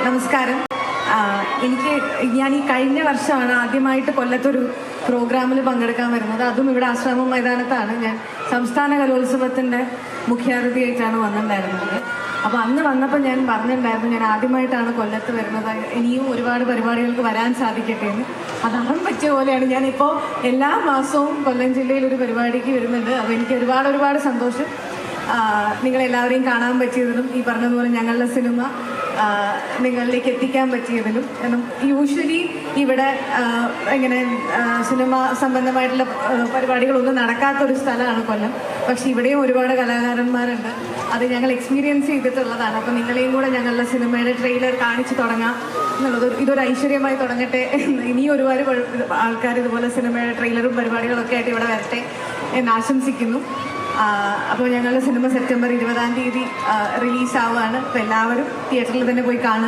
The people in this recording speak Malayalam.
നമസ്കാരം. ഞാൻ ഈ കഴിഞ്ഞ വർഷമാണ് ആദ്യമായിട്ട് കൊല്ലത്തൊരു പ്രോഗ്രാമിൽ പങ്കെടുക്കാൻ വരുന്നത്. അതും ഇവിടെ ആശ്രമം മൈതാനത്താണ്. ഞാൻ സംസ്ഥാന കലോത്സവത്തിൻ്റെ മുഖ്യാതിഥിയായിട്ടാണ് വന്നിട്ടുണ്ടായിരുന്നത്. അപ്പോൾ അന്ന് വന്നപ്പോൾ ഞാൻ പറഞ്ഞിട്ടുണ്ടായിരുന്നു ഞാൻ ആദ്യമായിട്ടാണ് കൊല്ലത്ത് വരുന്നത്, ഇനിയും ഒരുപാട് പരിപാടികൾക്ക് വരാൻ സാധിക്കട്ടെ എന്ന്. അതാകാൻ പറ്റിയ പോലെയാണ് ഞാനിപ്പോൾ എല്ലാ മാസവും കൊല്ലം ജില്ലയിൽ ഒരു പരിപാടിക്ക് വരുന്നുണ്ട്. അപ്പോൾ എനിക്ക് ഒരുപാട് സന്തോഷം നിങ്ങളെല്ലാവരെയും കാണാൻ പറ്റിയതിലും ഈ പറഞ്ഞതുപോലെ ഞങ്ങളുടെ സിനിമ നിങ്ങളിലേക്ക് എത്തിക്കാൻ പറ്റിയതിലും. കാരണം യൂഷ്വലി ഇവിടെ ഇങ്ങനെ സിനിമ സംബന്ധമായിട്ടുള്ള പരിപാടികളൊന്നും നടക്കാത്തൊരു സ്ഥലമാണ് കൊല്ലം. പക്ഷെ ഇവിടെയും ഒരുപാട് കലാകാരന്മാരുണ്ട്. അത് ഞങ്ങൾ എക്സ്പീരിയൻസ് ചെയ്തിട്ടുള്ളതാണ്. അപ്പോൾ നിങ്ങളെയും കൂടെ ഞങ്ങളുടെ സിനിമയുടെ ട്രെയിലർ കാണിച്ച് തുടങ്ങാം എന്നുള്ളത് ഇതൊരു ഐശ്വര്യമായി തുടങ്ങട്ടെ. ഇനിയും ഒരുപാട് ആൾക്കാർ ഇതുപോലെ സിനിമയുടെ ട്രെയിലറും പരിപാടികളൊക്കെ ആയിട്ട് ഇവിടെ വരട്ടെ എന്ന് ആശംസിക്കുന്നു. അപ്പോൾ ഞങ്ങളുടെ സിനിമ സെപ്റ്റംബർ 20 റിലീസാവുകയാണ്. അപ്പോൾ എല്ലാവരും തിയേറ്ററിൽ തന്നെ പോയി കാണുക.